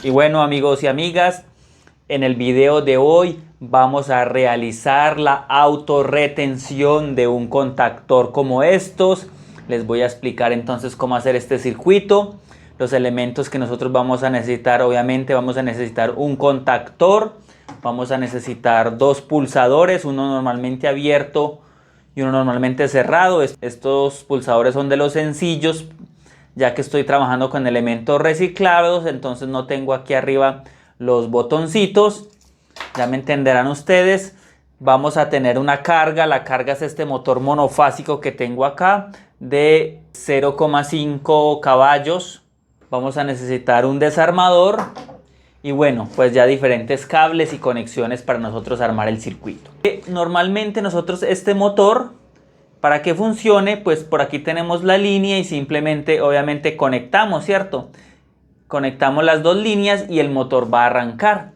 Y bueno, amigos y amigas, en el video de hoy vamos a realizar la autorretención de un contactor como estos. Les voy a explicar entonces cómo hacer este circuito. Los elementos que nosotros vamos a necesitar, obviamente vamos a necesitar un contactor, vamos a necesitar dos pulsadores, uno normalmente abierto y uno normalmente cerrado. Estos pulsadores son de los sencillos, ya que estoy trabajando con elementos reciclados, entonces no tengo aquí arriba los botoncitos. Ya me entenderán ustedes. Vamos a tener una carga. La carga es este motor monofásico que tengo acá de 0,5 caballos. Vamos a necesitar un desarmador y bueno, pues ya diferentes cables y conexiones para nosotros armar el circuito. Normalmente nosotros este motor, para que funcione, pues por aquí tenemos la línea y simplemente obviamente conectamos, ¿cierto? Conectamos las dos líneas y el motor va a arrancar.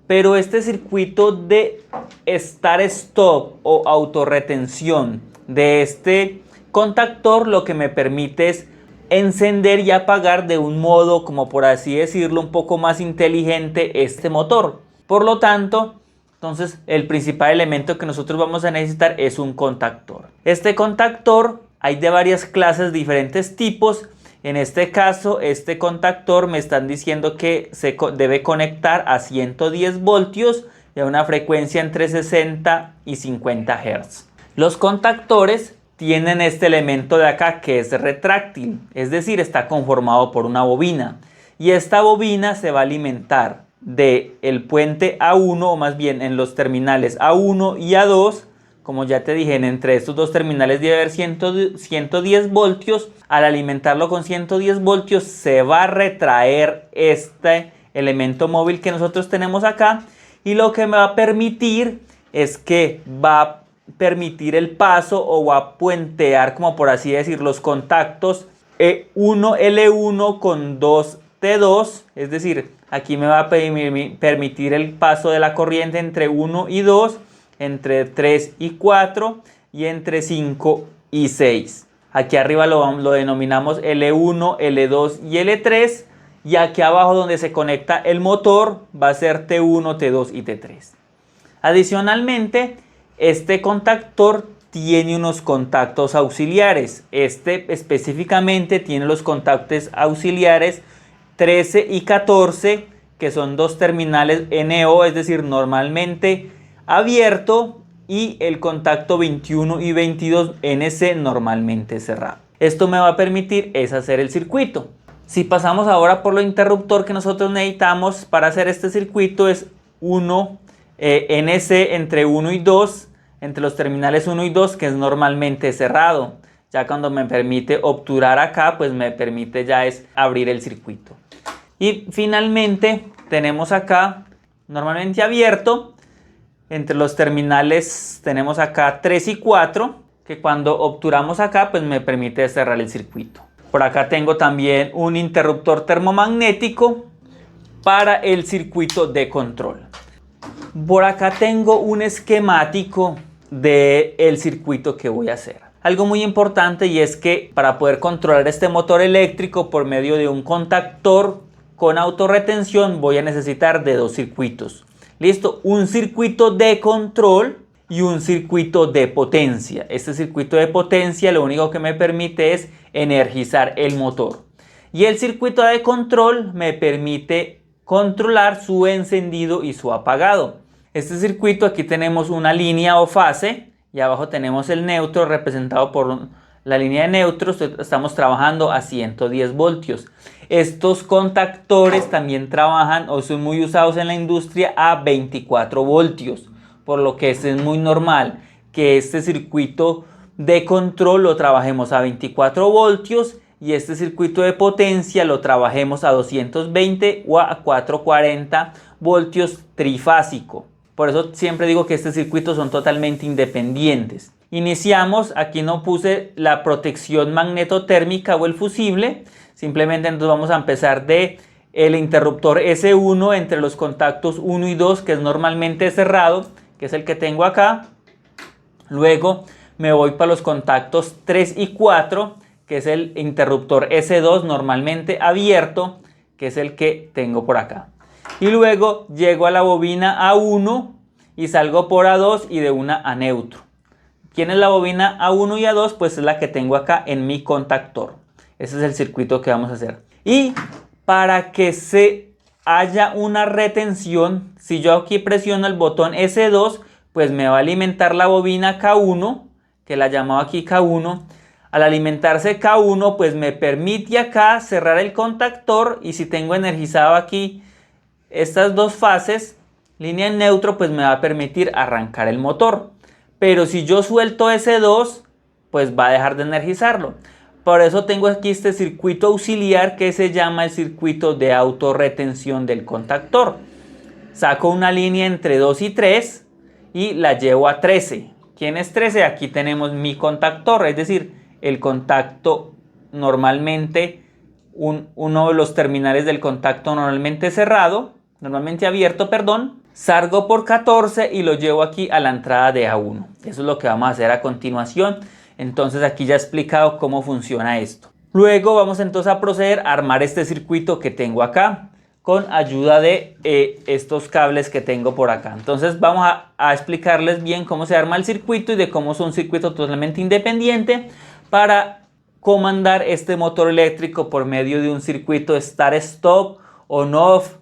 Pero este circuito de start-stop o autorretención de este contactor lo que me permite es encender y apagar de un modo, como por así decirlo, un poco más inteligente este motor. Por lo tanto, entonces el principal elemento que nosotros vamos a necesitar es un contactor. Este contactor hay de varias clases, diferentes tipos. En este caso, este contactor me están diciendo que se debe conectar a 110 voltios y a una frecuencia entre 60 y 50 Hz. Los contactores tienen este elemento de acá que es retráctil, es decir, está conformado por una bobina. Y esta bobina se va a alimentar del puente A1, o más bien en los terminales A1 y A2. Como ya te dije, entre estos dos terminales debe haber 110 voltios. Al alimentarlo con 110 voltios se va a retraer este elemento móvil que nosotros tenemos acá. Y lo que me va a permitir es que va a permitir el paso o va a puentear, como por así decir, los contactos E1L1 con 2T2. Es decir, aquí me va a permitir el paso de la corriente entre 1 y 2. Entre 3 y 4 y entre 5 y 6. Aquí arriba lo denominamos L1, L2 y L3. Y aquí abajo donde se conecta el motor va a ser T1, T2 y T3. Adicionalmente, este contactor tiene unos contactos auxiliares. Este específicamente tiene los contactos auxiliares 13 y 14, que son dos terminales NO, es decir, normalmente abierto, y el contacto 21 y 22 NC normalmente cerrado. Esto me va a permitir es hacer el circuito. Si pasamos ahora por lo interruptor que nosotros necesitamos para hacer este circuito, es 1 NC entre 1 y 2, entre los terminales 1 y 2, que es normalmente cerrado. Ya cuando me permite obturar acá, pues me permite ya es abrir el circuito. Y finalmente tenemos acá normalmente abierto. Entre los terminales tenemos acá 3 y 4, que cuando obturamos acá pues me permite cerrar el circuito. Por acá tengo también un interruptor termomagnético para el circuito de control. Por acá tengo un esquemático del circuito que voy a hacer. Algo muy importante, y es que para poder controlar este motor eléctrico por medio de un contactor con autorretención voy a necesitar de dos circuitos. Listo, un circuito de control y un circuito de potencia. Este circuito de potencia lo único que me permite es energizar el motor. Y el circuito de control me permite controlar su encendido y su apagado. Este circuito, aquí tenemos una línea o fase y abajo tenemos el neutro representado por la línea de neutros. Estamos trabajando a 110 voltios. Estos contactores también trabajan o son muy usados en la industria a 24 voltios, por lo que es muy normal que este circuito de control lo trabajemos a 24 voltios y este circuito de potencia lo trabajemos a 220 o a 440 voltios trifásico. Por eso siempre digo que estos circuitos son totalmente independientes. Iniciamos, aquí no puse la protección magnetotérmica o el fusible. Simplemente entonces vamos a empezar de el interruptor S1 entre los contactos 1 y 2, que es normalmente cerrado, que es el que tengo acá. Luego me voy para los contactos 3 y 4, que es el interruptor S2 normalmente abierto, que es el que tengo por acá. Y luego llego a la bobina A1 y salgo por A2 y de una a neutro. ¿Quién es la bobina A1 y A2? Pues es la que tengo acá en mi contactor. Ese es el circuito que vamos a hacer. Y para que se haya una retención, si yo aquí presiono el botón S2, pues me va a alimentar la bobina K1, que la llamaba aquí K1. Al alimentarse K1, pues me permite acá cerrar el contactor, y si tengo energizado aquí estas dos fases, línea en neutro, pues me va a permitir arrancar el motor. Pero si yo suelto S2, pues va a dejar de energizarlo. Por eso tengo aquí este circuito auxiliar que se llama el circuito de autorretención del contactor. Saco una línea entre 2 y 3 y la llevo a 13. ¿Quién es 13? Aquí tenemos mi contactor, es decir, el contacto normalmente, uno de los terminales del contacto normalmente cerrado, normalmente abierto, perdón. Salgo por 14 y lo llevo aquí a la entrada de A1. Eso es lo que vamos a hacer a continuación. Entonces aquí ya he explicado cómo funciona esto. Luego vamos entonces a proceder a armar este circuito que tengo acá con ayuda de estos cables que tengo por acá. Entonces vamos a explicarles bien cómo se arma el circuito y de cómo es un circuito totalmente independiente para comandar este motor eléctrico por medio de un circuito start-stop, on-off,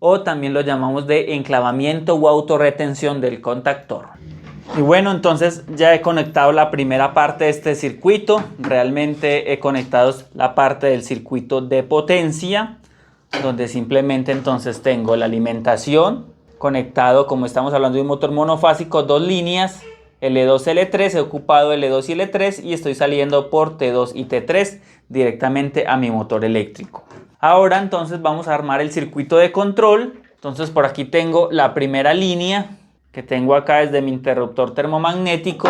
o también lo llamamos de enclavamiento o autorretención del contactor. Y bueno, entonces ya he conectado la primera parte de este circuito. Realmente he conectado la parte del circuito de potencia, donde simplemente entonces tengo la alimentación conectado, como estamos hablando de un motor monofásico, dos líneas, L2, L3, he ocupado L2 y L3 y estoy saliendo por T2 y T3 directamente a mi motor eléctrico. Ahora entonces vamos a armar el circuito de control. Entonces por aquí tengo la primera línea que tengo acá desde mi interruptor termomagnético.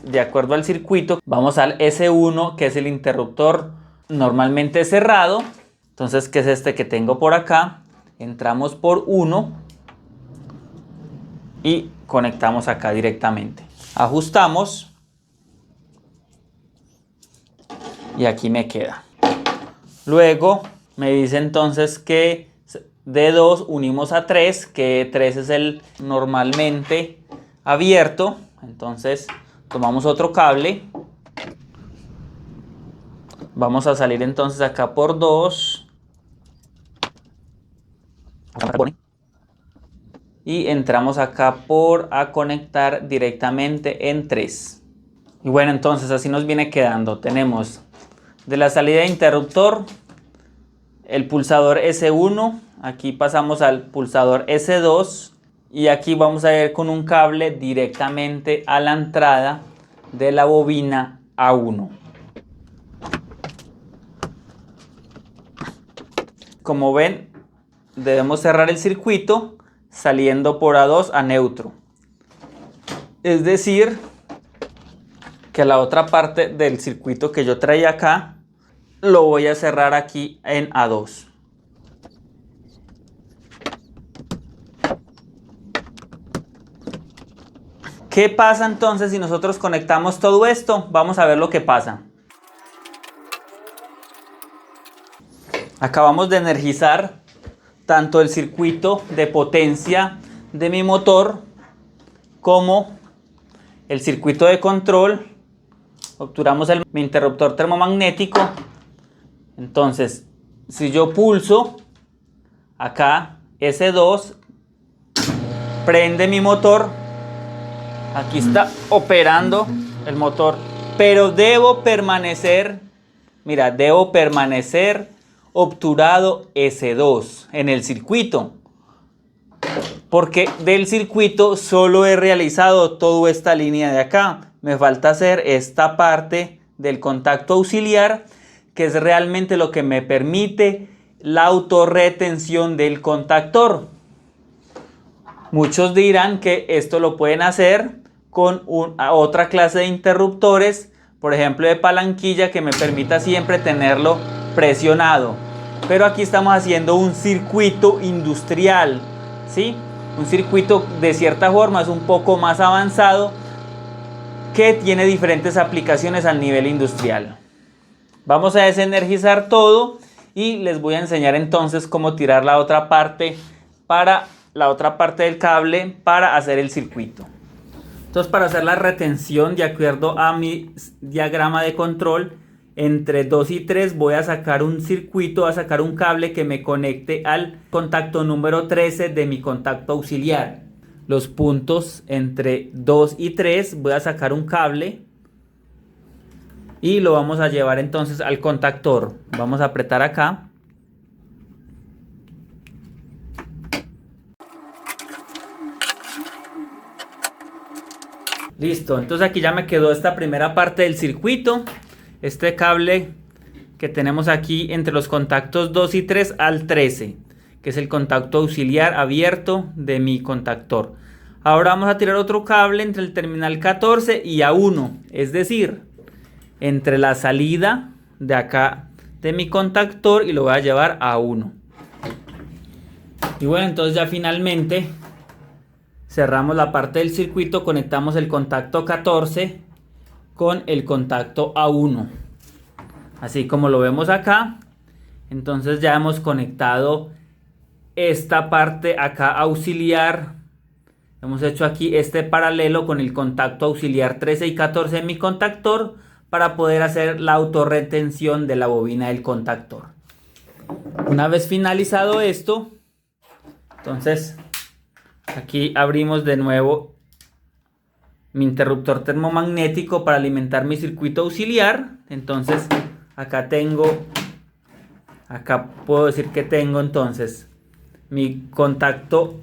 De acuerdo al circuito, vamos al S1, que es el interruptor normalmente cerrado. Entonces, que es este que tengo por acá. Entramos por 1 y conectamos acá directamente. Ajustamos y aquí me queda. Luego me dice entonces que de 2 unimos a 3, que 3 es el normalmente abierto. Entonces tomamos otro cable. Vamos a salir entonces acá por 2. Y entramos acá a conectar directamente en 3. Y bueno, entonces así nos viene quedando. Tenemos de la salida de interruptor el pulsador S1, aquí pasamos al pulsador S2 y aquí vamos a ir con un cable directamente a la entrada de la bobina A1. Como ven, debemos cerrar el circuito saliendo por A2 a neutro. Es decir, que la otra parte del circuito que yo traía acá lo voy a cerrar aquí en A2. ¿Qué pasa entonces si nosotros conectamos todo esto? Vamos a ver lo que pasa. Acabamos de energizar tanto el circuito de potencia de mi motor como el circuito de control. Obturamos mi interruptor termomagnético. Entonces, si yo pulso acá S2, prende mi motor. Aquí está operando el motor, pero debo permanecer, mira, debo permanecer obturado S2 en el circuito, porque del circuito solo he realizado toda esta línea de acá. Me falta hacer esta parte del contacto auxiliar, que es realmente lo que me permite la autorretención del contactor. Muchos dirán que esto lo pueden hacer con otra clase de interruptores, por ejemplo de palanquilla, que me permita siempre tenerlo presionado. Pero aquí estamos haciendo un circuito industrial, ¿sí? Un circuito de cierta forma es un poco más avanzado, que tiene diferentes aplicaciones al nivel industrial. Vamos a desenergizar todo y les voy a enseñar entonces cómo tirar la otra parte del cable para hacer el circuito. Entonces, para hacer la retención de acuerdo a mi diagrama de control, entre 2 y 3 voy a sacar un circuito, voy a sacar un cable que me conecte al contacto número 13 de mi contacto auxiliar. Los puntos entre 2 y 3 voy a sacar un cable y lo vamos a llevar entonces al contactor. Vamos a apretar acá. Listo, entonces aquí ya me quedó esta primera parte del circuito. Este cable que tenemos aquí entre los contactos 2 y 3 al 13, que es el contacto auxiliar abierto de mi contactor. Ahora vamos a tirar otro cable entre el terminal 14 y A1, es decir, entre la salida de acá de mi contactor, y lo voy a llevar a A1. Y bueno, entonces ya finalmente cerramos la parte del circuito, conectamos el contacto 14 con el contacto A1, así como lo vemos acá. Entonces ya hemos conectado esta parte acá auxiliar, hemos hecho aquí este paralelo con el contacto auxiliar 13 y 14 de mi contactor para poder hacer la autorretención de la bobina del contactor. Una vez finalizado esto, entonces aquí abrimos de nuevo mi interruptor termomagnético para alimentar mi circuito auxiliar. Entonces acá puedo decir que tengo entonces mi contacto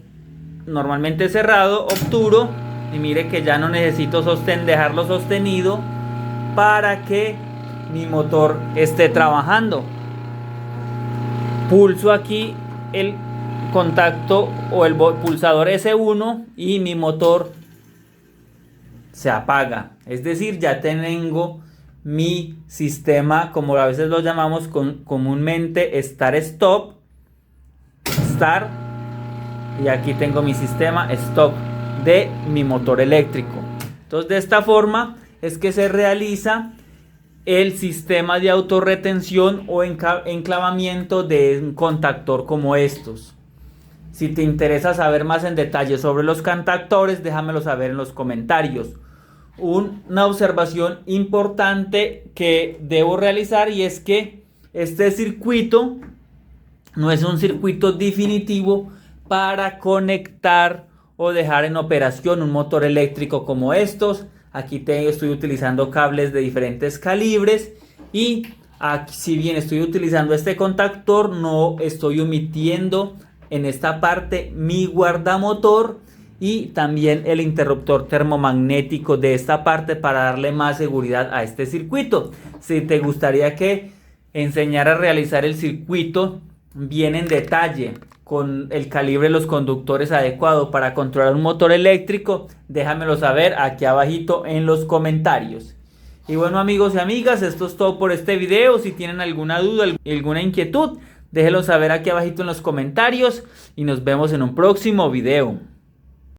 normalmente cerrado, obturo, y mire que ya no necesito dejarlo sostenido para que mi motor esté trabajando. Pulso aquí el contacto o el pulsador S1 y mi motor se apaga, es decir, ya tengo mi sistema, como a veces lo llamamos comúnmente, start-stop, y aquí tengo mi sistema stop de mi motor eléctrico. Entonces, de esta forma es que se realiza el sistema de autorretención o enclavamiento de un contactor como estos. Si te interesa saber más en detalle sobre los contactores, déjamelo saber en los comentarios. Una observación importante que debo realizar, y es que este circuito no es un circuito definitivo para conectar o dejar en operación un motor eléctrico como estos. Aquí estoy utilizando cables de diferentes calibres, y aquí, si bien estoy utilizando este contactor, no estoy omitiendo en esta parte mi guardamotor y también el interruptor termomagnético de esta parte para darle más seguridad a este circuito. Si te gustaría que enseñara a realizar el circuito bien en detalle, con el calibre de los conductores adecuado para controlar un motor eléctrico, déjamelo saber aquí abajito en los comentarios. Y bueno, amigos y amigas, esto es todo por este video. Si tienen alguna duda, alguna inquietud, déjenlo saber aquí abajito en los comentarios y nos vemos en un próximo video.